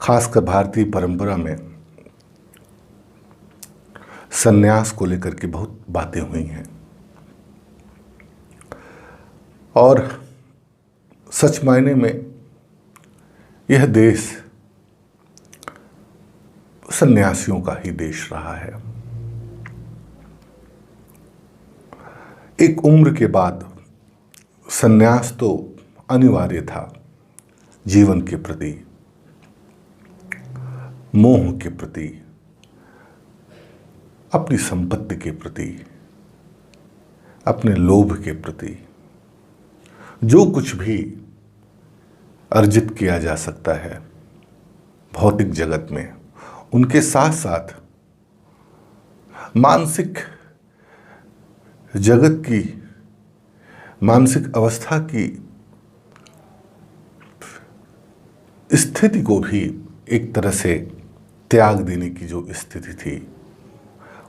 खासकर भारतीय परंपरा में संन्यास को लेकर के बहुत बातें हुई हैं और सच मायने में यह देश सन्यासियों का ही देश रहा है। एक उम्र के बाद सन्यास तो अनिवार्य था जीवन के प्रति, मोह के प्रति, अपनी संपत्ति के प्रति, अपने लोभ के प्रति। जो कुछ भी अर्जित किया जा सकता है भौतिक जगत में, उनके साथ साथ मानसिक जगत की, मानसिक अवस्था की स्थिति को भी एक तरह से त्याग देने की जो स्थिति थी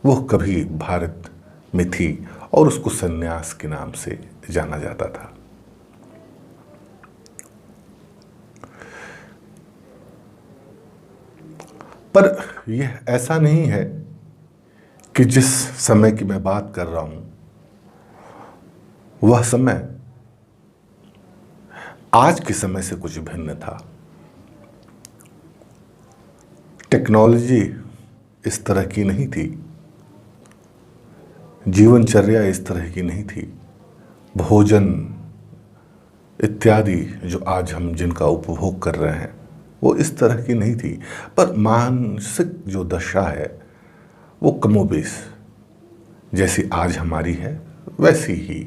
वो कभी भारत में थी और उसको संन्यास के नाम से जाना जाता था। पर यह ऐसा नहीं है कि जिस समय की मैं बात कर रहा हूं वह समय आज के समय से कुछ भिन्न था। टेक्नोलॉजी इस तरह की नहीं थी, जीवनचर्या इस तरह की नहीं थी, भोजन इत्यादि जो आज हम जिनका उपभोग कर रहे हैं वो इस तरह की नहीं थी। पर मानसिक जो दशा है वो कमोबेश जैसी आज हमारी है वैसी ही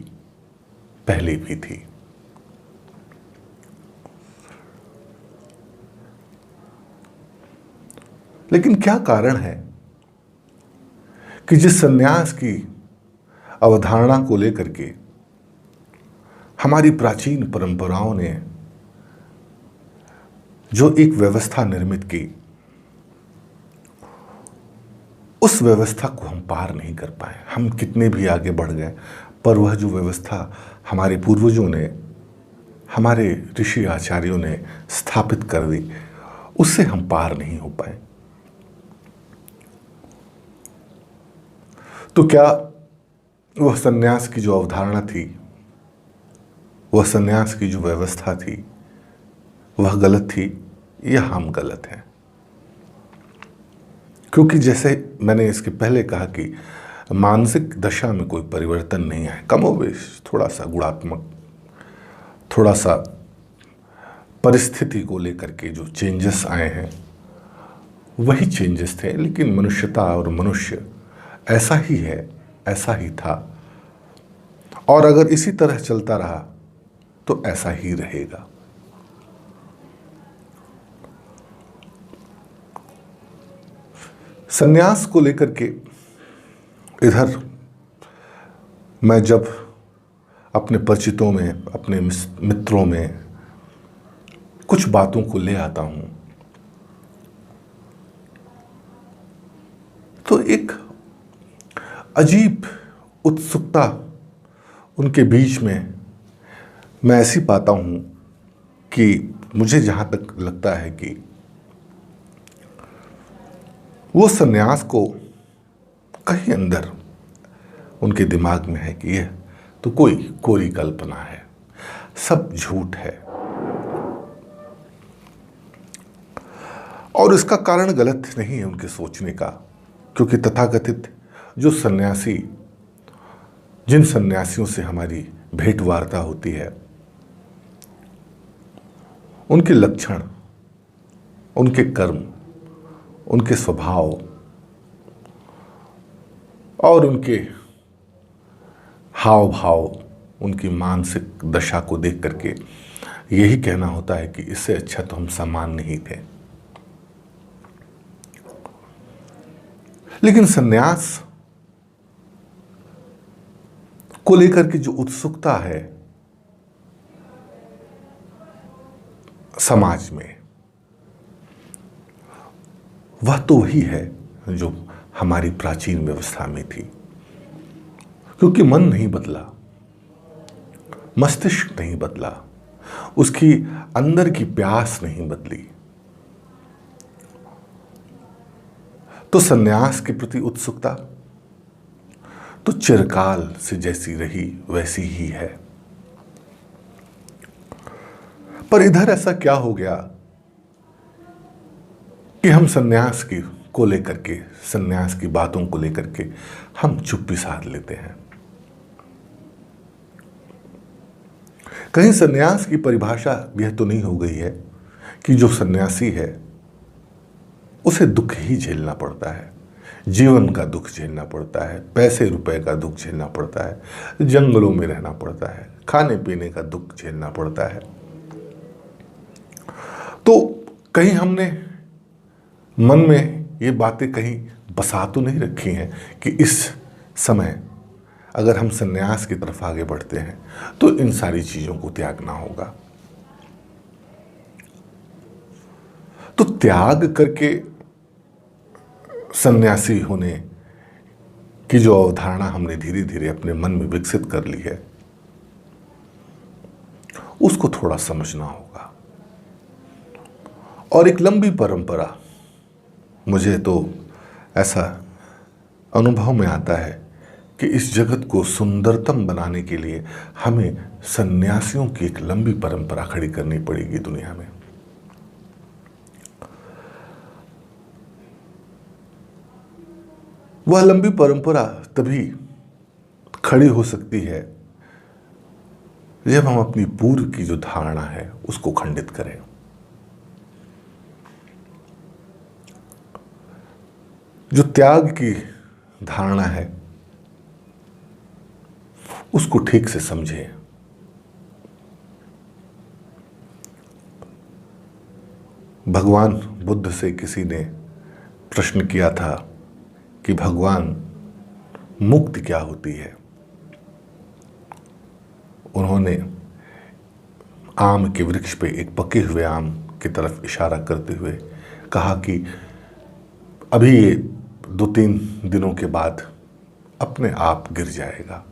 पहले भी थी। लेकिन क्या कारण है कि जिस संन्यास की अवधारणा को लेकर के हमारी प्राचीन परंपराओं ने जो एक व्यवस्था निर्मित की, उस व्यवस्था को हम पार नहीं कर पाए। हम कितने भी आगे बढ़ गए पर वह जो व्यवस्था हमारे पूर्वजों ने, हमारे ऋषि आचार्यों ने स्थापित कर दी, उससे हम पार नहीं हो पाए। तो क्या वह संन्यास की जो अवधारणा थी, वह संन्यास की जो व्यवस्था थी, वह गलत थी या हम गलत हैं? क्योंकि जैसे मैंने इसके पहले कहा कि मानसिक दशा में कोई परिवर्तन नहीं है, कमोबेश थोड़ा सा गुणात्मक, थोड़ा सा परिस्थिति को लेकर के जो चेंजेस आए हैं वही चेंजेस थे। लेकिन मनुष्यता और मनुष्य ऐसा ही है, ऐसा ही था और अगर इसी तरह चलता रहा तो ऐसा ही रहेगा। संन्यास को लेकर के इधर मैं जब अपने परिचितों में, अपने मित्रों में कुछ बातों को ले आता हूं तो एक अजीब उत्सुकता उनके बीच में मैं ऐसी पाता हूं कि मुझे जहां तक लगता है कि वो संन्यास को कहीं अंदर उनके दिमाग में है कि यह तो कोई कोरी कल्पना है, सब झूठ है। और इसका कारण गलत नहीं है उनके सोचने का, क्योंकि तथाकथित जो सन्यासी, जिन सन्यासियों से हमारी भेंट वार्ता होती है, उनके लक्षण, उनके कर्म, उनके स्वभाव और उनके हाव भाव, उनकी मानसिक दशा को देख करके यही कहना होता है कि इससे अच्छा तो हम सामान्य नहीं थे। लेकिन सन्यास को लेकर के जो उत्सुकता है समाज में, वह तो वही है जो हमारी प्राचीन व्यवस्था में थी। क्योंकि मन नहीं बदला, मस्तिष्क नहीं बदला, उसकी अंदर की प्यास नहीं बदली, तो सन्यास के प्रति उत्सुकता तो चिरकाल से जैसी रही वैसी ही है। पर इधर ऐसा क्या हो गया कि हम सन्यास की को लेकर के, सन्यास की बातों को लेकर के हम चुप्पी साध लेते हैं। कहीं सन्यास की परिभाषा यह तो नहीं हो गई है कि जो सन्यासी है उसे दुख ही झेलना पड़ता है, जीवन का दुख झेलना पड़ता है, पैसे रुपए का दुख झेलना पड़ता है, जंगलों में रहना पड़ता है, खाने पीने का दुख झेलना पड़ता है। तो कहीं हमने मन में ये बातें कहीं बसा तो नहीं रखी हैं कि इस समय अगर हम सन्यास की तरफ आगे बढ़ते हैं तो इन सारी चीजों को त्यागना होगा। तो त्याग करके सन्यासी होने की जो अवधारणा हमने धीरे धीरे अपने मन में विकसित कर ली है, उसको थोड़ा समझना होगा। और एक लंबी परंपरा, मुझे तो ऐसा अनुभव में आता है कि इस जगत को सुंदरतम बनाने के लिए हमें सन्यासियों की एक लंबी परंपरा खड़ी करनी पड़ेगी दुनिया में। वह लंबी परंपरा तभी खड़ी हो सकती है जब हम अपनी पूर्व की जो धारणा है उसको खंडित करें। जो त्याग की धारणा है उसको ठीक से समझें। भगवान बुद्ध से किसी ने प्रश्न किया था कि भगवान मुक्ति क्या होती है। उन्होंने आम के वृक्ष पे एक पके हुए आम की तरफ इशारा करते हुए कहा कि अभी ये 2-3 दिनों के बाद अपने आप गिर जाएगा।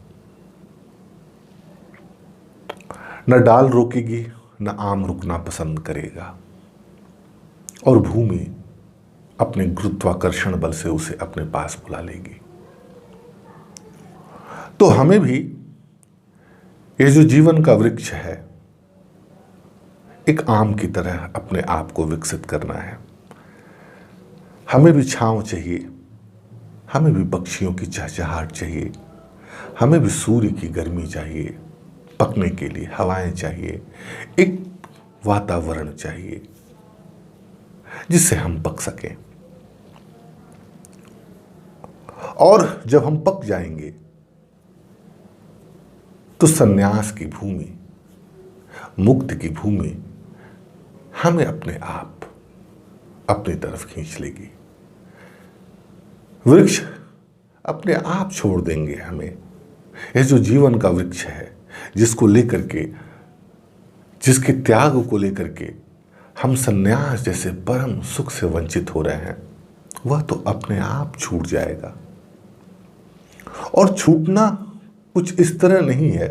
न डाल रोकेगी, न आम रुकना पसंद करेगा, और भूमि अपने गुरुत्वाकर्षण बल से उसे अपने पास बुला लेगी। तो हमें भी ये जो जीवन का वृक्ष है एक आम की तरह अपने आप को विकसित करना है। हमें भी छांव चाहिए, हमें भी पक्षियों की चहचहाहट चाहिए, हमें भी सूर्य की गर्मी चाहिए, पकने के लिए हवाएं चाहिए, एक वातावरण चाहिए जिससे हम पक सकें। और जब हम पक जाएंगे तो सन्यास की भूमि, मुक्ति की भूमि हमें अपने आप अपनी तरफ खींच लेगी। वृक्ष अपने आप छोड़ देंगे हमें। यह जो जीवन का वृक्ष है जिसको लेकर के, जिसके त्याग को लेकर के हम सन्यास जैसे परम सुख से वंचित हो रहे हैं, वह तो अपने आप छूट जाएगा। और छूटना कुछ इस तरह नहीं है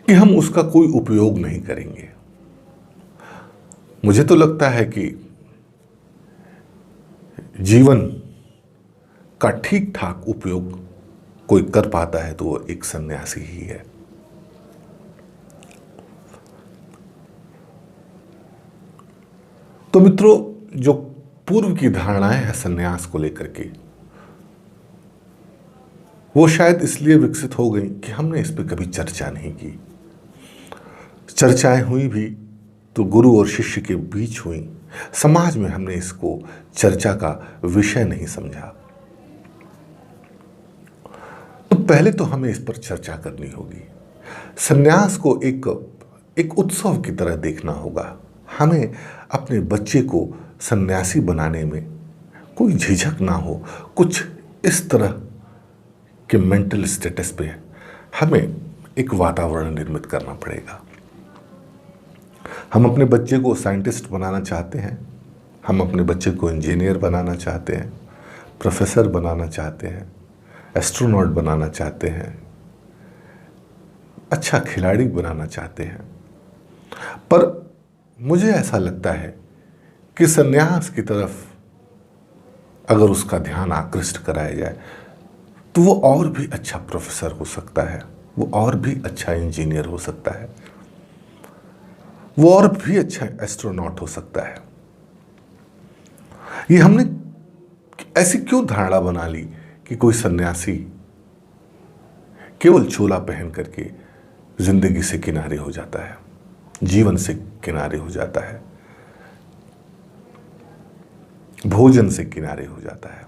कि हम उसका कोई उपयोग नहीं करेंगे। मुझे तो लगता है कि जीवन का ठीक ठाक उपयोग कोई कर पाता है तो वो एक सन्यासी ही है। तो मित्रों, जो पूर्व की धारणाएं हैं सन्यास को लेकर के, वो शायद इसलिए विकसित हो गई कि हमने इस पर कभी चर्चा नहीं की। चर्चाएं हुई भी तो गुरु और शिष्य के बीच हुई, समाज में हमने इसको चर्चा का विषय नहीं समझा। तो पहले तो हमें इस पर चर्चा करनी होगी। सन्यास को एक उत्सव की तरह देखना होगा। हमें अपने बच्चे को सन्यासी बनाने में कोई झिझक ना हो। कुछ इस तरह के मेंटल स्टेटस पे हमें एक वातावरण निर्मित करना पड़ेगा। हम अपने बच्चे को साइंटिस्ट बनाना चाहते हैं, हम अपने बच्चे को इंजीनियर बनाना चाहते हैं, प्रोफेसर बनाना चाहते हैं, एस्ट्रोनॉट बनाना चाहते हैं, अच्छा खिलाड़ी बनाना चाहते हैं। पर मुझे ऐसा लगता है कि सन्यास की तरफ अगर उसका ध्यान आकृष्ट कराया जाए तो वो और भी अच्छा प्रोफेसर हो सकता है, वो और भी अच्छा इंजीनियर हो सकता है, वो और भी अच्छा एस्ट्रोनॉट हो सकता है। ये हमने ऐसी क्यों धारणा बना ली कि कोई सन्यासी केवल चोला पहन करके जिंदगी से किनारे हो जाता है, जीवन से किनारे हो जाता है, भोजन से किनारे हो जाता है।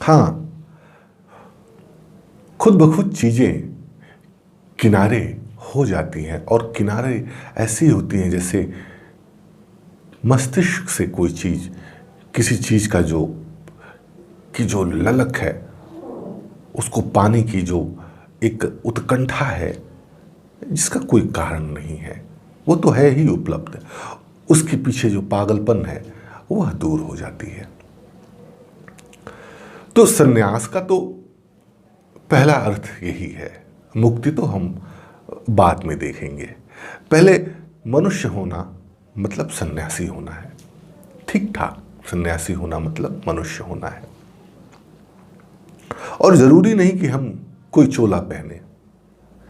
हाँ, खुद ब खुद चीजें किनारे हो जाती हैं, और किनारे ऐसी होती हैं जैसे मस्तिष्क से कोई चीज, किसी चीज का जो ललक है, उसको पाने की जो एक उत्कंठा है जिसका कोई कारण नहीं है, वो तो है ही उपलब्ध, उसके पीछे जो पागलपन है वह दूर हो जाती है। तो सन्यास का तो पहला अर्थ यही है। मुक्ति तो हम बाद में देखेंगे, पहले मनुष्य होना मतलब सन्यासी होना है। ठीक ठाक सन्यासी होना मतलब मनुष्य होना है, और जरूरी नहीं कि हम कोई चोला पहने।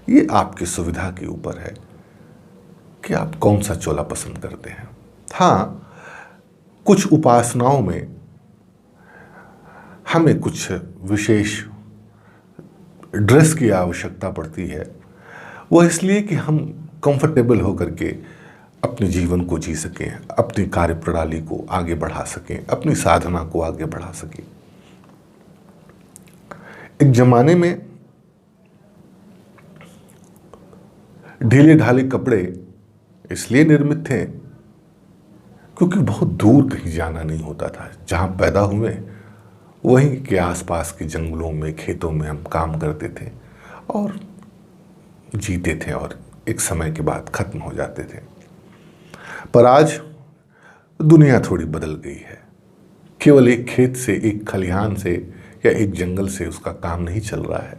ये आपकी सुविधा के ऊपर है कि आप कौन सा चोला पसंद करते हैं। हाँ, कुछ उपासनाओं में हमें कुछ विशेष ड्रेस की आवश्यकता पड़ती है, वो इसलिए कि हम कंफर्टेबल होकर के अपने जीवन को जी सकें, अपनी कार्य प्रणाली को आगे बढ़ा सकें, अपनी साधना को आगे बढ़ा सकें। एक जमाने में ढीले ढाले कपड़े इसलिए निर्मित थे क्योंकि बहुत दूर कहीं जाना नहीं होता था। जहां पैदा हुए वहीं के आसपास के जंगलों में, खेतों में हम काम करते थे और जीते थे, और एक समय के बाद खत्म हो जाते थे। पर आज दुनिया थोड़ी बदल गई है। केवल एक खेत से, एक खलिहान से या एक जंगल से उसका काम नहीं चल रहा है,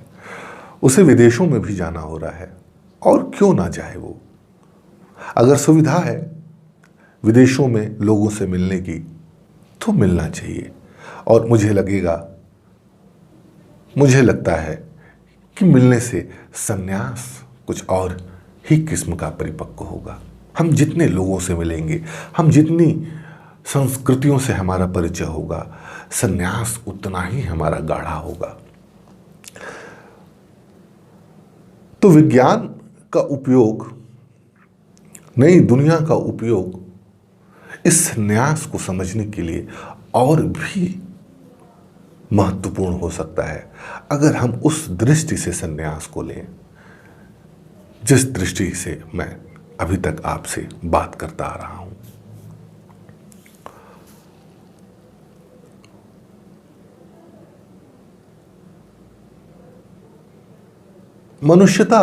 उसे विदेशों में भी जाना हो रहा है। और क्यों ना जाए वो? अगर सुविधा है विदेशों में लोगों से मिलने की तो मिलना चाहिए। और मुझे लगता है कि मिलने से सन्यास कुछ और ही किस्म का परिपक्व होगा। हम जितने लोगों से मिलेंगे, हम जितनी संस्कृतियों से हमारा परिचय होगा, सन्यास उतना ही हमारा गाढ़ा होगा। तो विज्ञान का उपयोग, नई दुनिया का उपयोग इस सन्यास को समझने के लिए और भी महत्वपूर्ण हो सकता है अगर हम उस दृष्टि से सन्यास को लें जिस दृष्टि से मैं अभी तक आपसे बात करता आ रहा हूं। मनुष्यता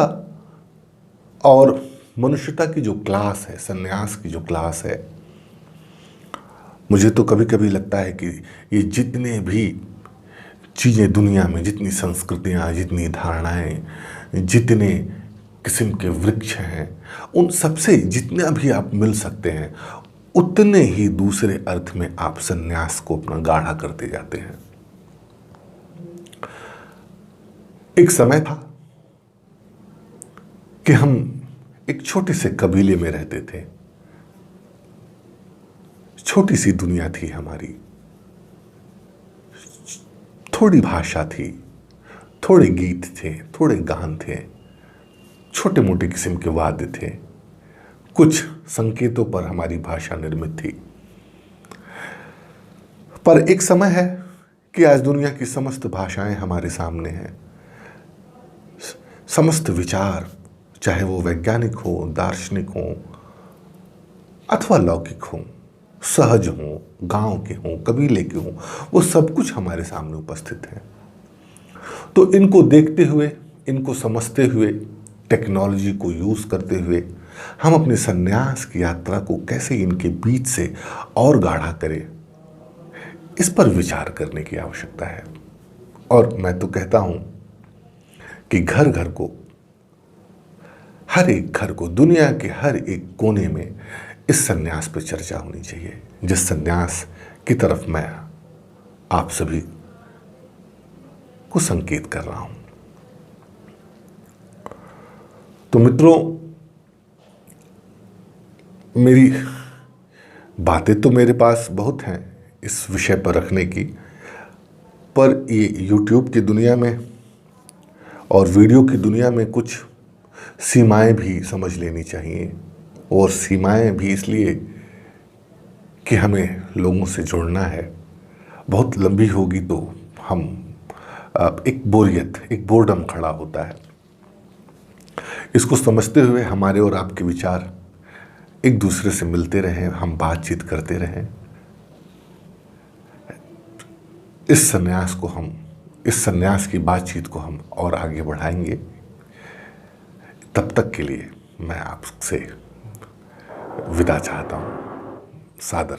और मनुष्यता की जो क्लास है, सन्यास की जो क्लास है, मुझे तो कभी कभी लगता है कि ये जितने भी चीज़ें दुनिया में, जितनी संस्कृतियाँ, जितनी धारणाएं, जितने किस्म के वृक्ष हैं, उन सबसे जितना भी आप मिल सकते हैं उतने ही दूसरे अर्थ में आप सन्यास को अपना गाढ़ा करते जाते हैं। एक समय था कि हम एक छोटे से कबीले में रहते थे, छोटी सी दुनिया थी हमारी, थोड़ी भाषा थी, थोड़े गीत थे, थोड़े गान थे, छोटे मोटे किस्म के वाद्य थे, कुछ संकेतों पर हमारी भाषा निर्मित थी। पर एक समय है कि आज दुनिया की समस्त भाषाएं हमारे सामने हैं। समस्त विचार, चाहे वो वैज्ञानिक हो, दार्शनिक हो अथवा लौकिक हो, सहज हो, गांव के हो, कबीले के हो, वो सब कुछ हमारे सामने उपस्थित है। तो इनको देखते हुए, इनको समझते हुए, टेक्नोलॉजी को यूज करते हुए हम अपने सन्यास की यात्रा को कैसे इनके बीच से और गाढ़ा करें, इस पर विचार करने की आवश्यकता है। और मैं तो कहता हूं कि घर घर को, हर एक घर को, दुनिया के हर एक कोने में इस संन्यास पर चर्चा होनी चाहिए, जिस संन्यास की तरफ मैं आप सभी को संकेत कर रहा हूं। तो मित्रों, मेरी बातें तो मेरे पास बहुत हैं इस विषय पर रखने की, पर ये YouTube की दुनिया में और वीडियो की दुनिया में कुछ सीमाएं भी समझ लेनी चाहिए। और सीमाएं भी इसलिए कि हमें लोगों से जुड़ना है। बहुत लंबी होगी तो हम एक बोरियत, एक बोर्डम खड़ा होता है। इसको समझते हुए हमारे और आपके विचार एक दूसरे से मिलते रहें, हम बातचीत करते रहें। इस संन्यास की बातचीत को हम और आगे बढ़ाएंगे। तब तक के लिए मैं आपसे विदा चाहता हूँ। सादर।